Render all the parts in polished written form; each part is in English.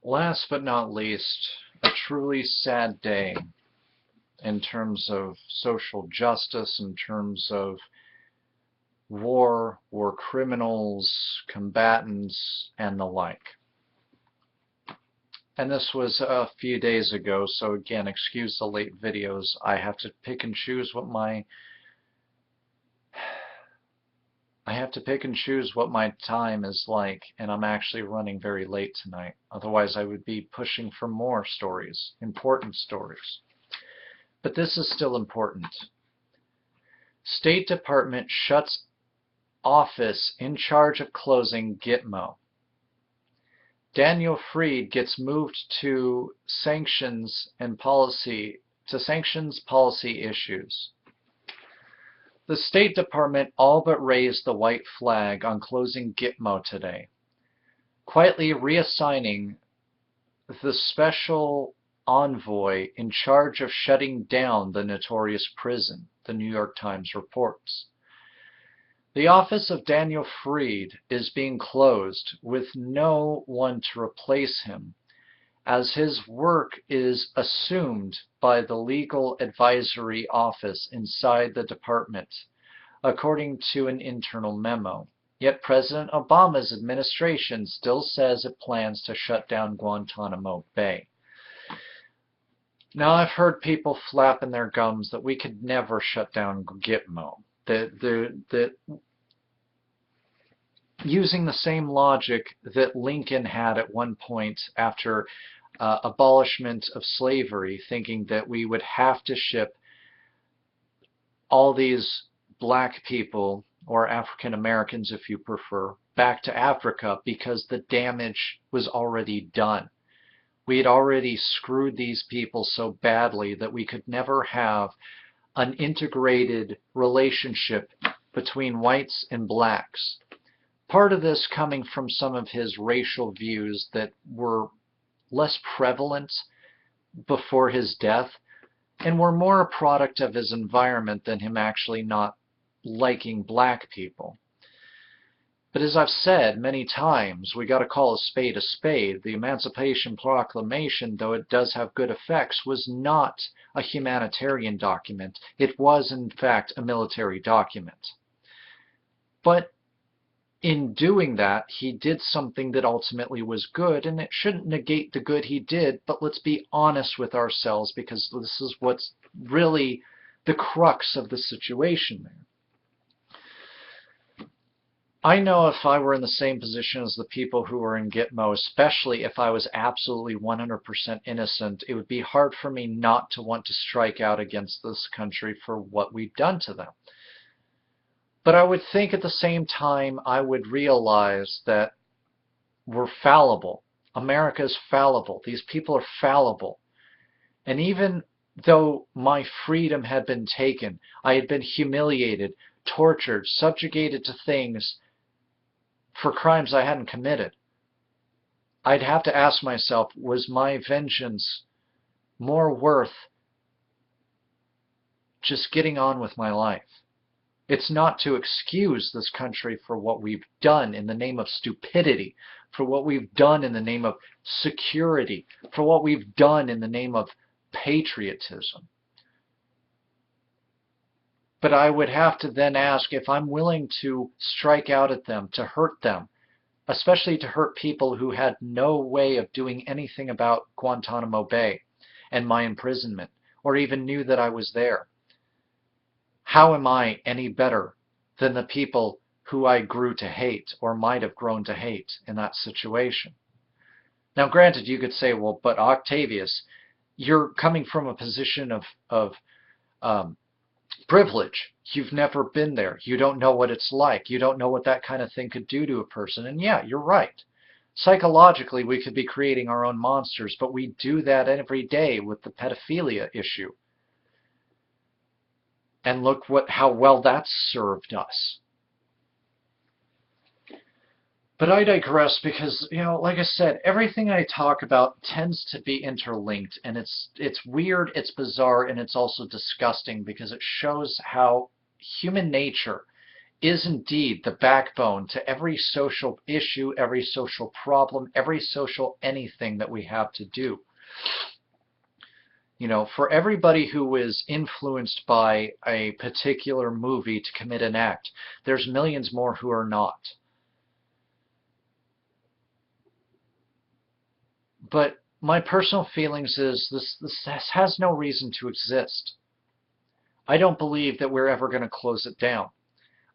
Last but not least, a truly sad day in terms of social justice, in terms of war criminals, combatants, and the like. And this was a few days ago, so again, excuse the late videos. I have to pick and choose what my time is like, and I'm actually running very late tonight. Otherwise, I would be pushing for more stories, important stories. But this is still important. State Department shuts office in charge of closing Gitmo. Daniel Freed gets moved to sanctions policy issues. The State Department all but raised the white flag on closing Gitmo today, quietly reassigning the special envoy in charge of shutting down the notorious prison, the New York Times reports. The office of Daniel Freed is being closed with no one to replace him, as his work is assumed by the Legal Advisory Office inside the department, according to an internal memo. Yet President Obama's administration still says it plans to shut down Guantanamo Bay. Now, I've heard people flapping their gums that we could never shut down Gitmo. Using the same logic that Lincoln had at one point after abolishment of slavery, thinking that we would have to ship all these black people, or African Americans if you prefer, back to Africa because the damage was already done. We had already screwed these people so badly that we could never have an integrated relationship between whites and blacks. Part of this coming from some of his racial views that were less prevalent before his death and were more a product of his environment than him actually not liking black people. But as I've said many times, we got to call a spade a spade. The Emancipation Proclamation, though it does have good effects, was not a humanitarian document. It was, in fact, a military document. But in doing that, he did something that ultimately was good, and it shouldn't negate the good he did, but let's be honest with ourselves, because this is what's really the crux of the situation there. I know if I were in the same position as the people who were in Gitmo, especially if I was absolutely 100% innocent, it would be hard for me not to want to strike out against this country for what we've done to them. But I would think at the same time I would realize that we're fallible. America is fallible. These people are fallible. And even though my freedom had been taken, I had been humiliated, tortured, subjugated to things for crimes I hadn't committed, I'd have to ask myself, was my vengeance more worth just getting on with my life? It's not to excuse this country for what we've done in the name of stupidity, for what we've done in the name of security, for what we've done in the name of patriotism. But I would have to then ask if I'm willing to strike out at them, to hurt them, especially to hurt people who had no way of doing anything about Guantanamo Bay and my imprisonment, or even knew that I was there. How am I any better than the people who I grew to hate or might have grown to hate in that situation? Now, granted, you could say, well, but Octavius, you're coming from a position of privilege. You've never been there. You don't know what it's like. You don't know what that kind of thing could do to a person. And yeah, you're right. Psychologically, we could be creating our own monsters, but we do that every day with the pedophilia issue. And look how well that's served us. But I digress because, like I said, everything I talk about tends to be interlinked, and it's weird, it's bizarre, and it's also disgusting because it shows how human nature is indeed the backbone to every social issue, every social problem, every social anything that we have to do. You know, for everybody who is influenced by a particular movie to commit an act, there's millions more who are not. But my personal feelings is this has no reason to exist. I don't believe that we're ever going to close it down.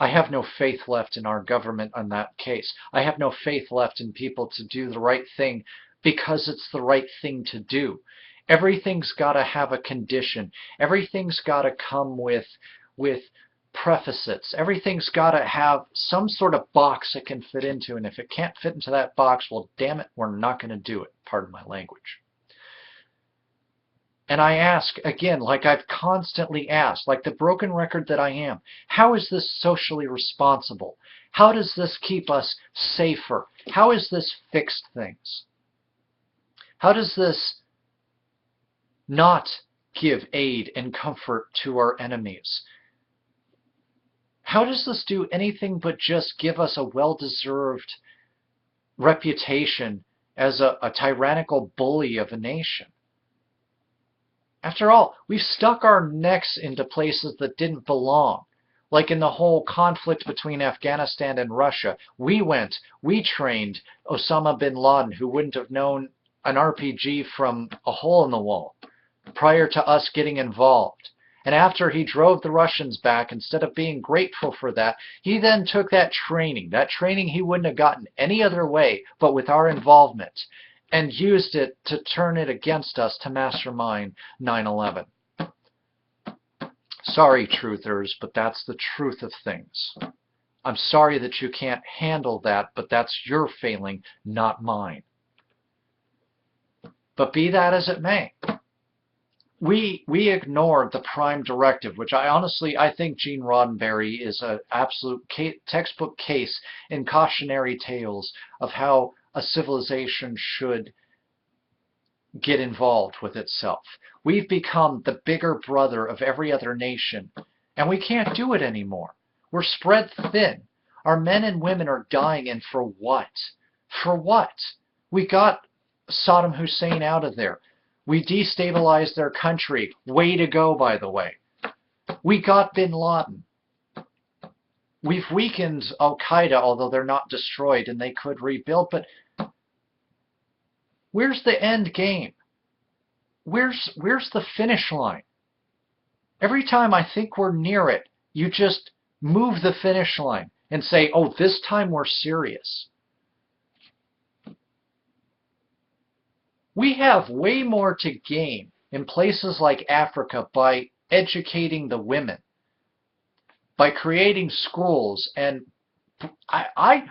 I have no faith left in our government on that case. I have no faith left in people to do the right thing because it's the right thing to do. Everything's got to have a condition. Everything's got to come with prefaces. Everything's got to have some sort of box it can fit into. And if it can't fit into that box, well, damn it, we're not going to do it. Pardon my language. And I ask, again, like I've constantly asked, like the broken record that I am, how is this socially responsible? How does this keep us safer? How is this fixed things? How does this not give aid and comfort to our enemies? How does this do anything but just give us a well-deserved reputation as a tyrannical bully of a nation? After all, we've stuck our necks into places that didn't belong. Like in the whole conflict between Afghanistan and Russia, we trained Osama bin Laden, who wouldn't have known an RPG from a hole in the wall prior to us getting involved. And after he drove the Russians back, instead of being grateful for that, he then took that training he wouldn't have gotten any other way but with our involvement, and used it to turn it against us to mastermind 9/11. Sorry, truthers, but that's the truth of things. I'm sorry that you can't handle that, but that's your failing, not mine. But be that as it may, we ignored the prime directive, which I think Gene Roddenberry is an absolute textbook case in cautionary tales of how a civilization should get involved with itself. We've become the bigger brother of every other nation, and we can't do it anymore. We're spread thin. Our men and women are dying, and for what? For what? We got Saddam Hussein out of there. We destabilized their country. Way to go, by the way. We got bin Laden. We've weakened Al-Qaeda, although they're not destroyed and they could rebuild. But where's the end game? Where's the finish line? Every time I think we're near it, you just move the finish line and say, oh, this time we're serious. We have way more to gain in places like Africa by educating the women, by creating schools, and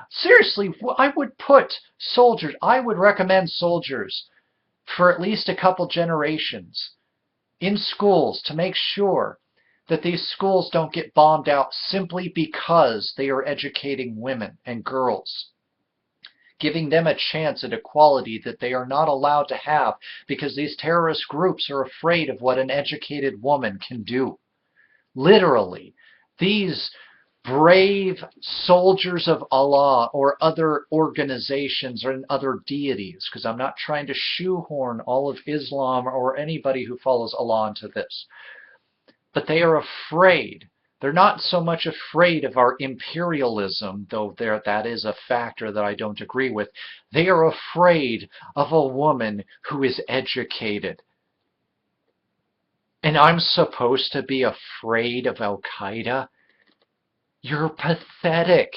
seriously, I would put soldiers, I would recommend soldiers for at least a couple generations in schools to make sure that these schools don't get bombed out simply because they are educating women and girls, giving them a chance at equality that they are not allowed to have because these terrorist groups are afraid of what an educated woman can do. Literally, these brave soldiers of Allah or other organizations or other deities, because I'm not trying to shoehorn all of Islam or anybody who follows Allah into this, but they are afraid. They're not so much afraid of our imperialism, though that is a factor that I don't agree with. They are afraid of a woman who is educated. And I'm supposed to be afraid of Al-Qaeda? You're pathetic.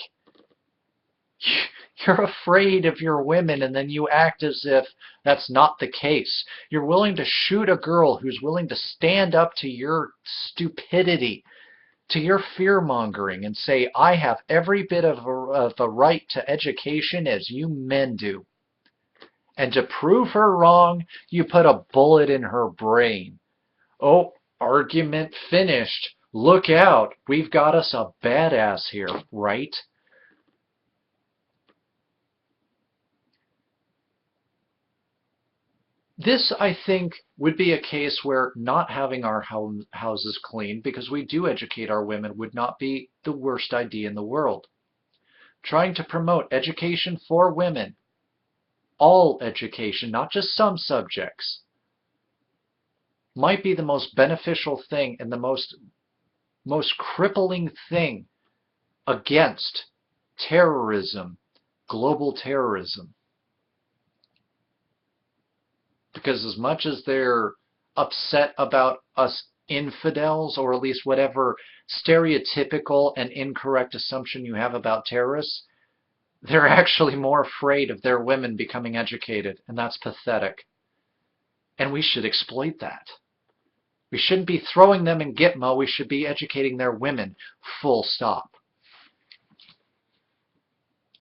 You're afraid of your women, and then you act as if that's not the case. You're willing to shoot a girl who's willing to stand up to your stupidity, to your fear-mongering, and say, I have every bit of a right to education as you men do. And to prove her wrong, you put a bullet in her brain. Oh, argument finished. Look out, we've got us a badass here, right? This, I think, would be a case where not having our houses clean because we do educate our women would not be the worst idea in the world. Trying to promote education for women, all education, not just some subjects, might be the most beneficial thing and the most crippling thing against terrorism, global terrorism. Because as much as they're upset about us infidels, or at least whatever stereotypical and incorrect assumption you have about terrorists, they're actually more afraid of their women becoming educated, and that's pathetic. And we should exploit that. We shouldn't be throwing them in Gitmo, we should be educating their women, full stop.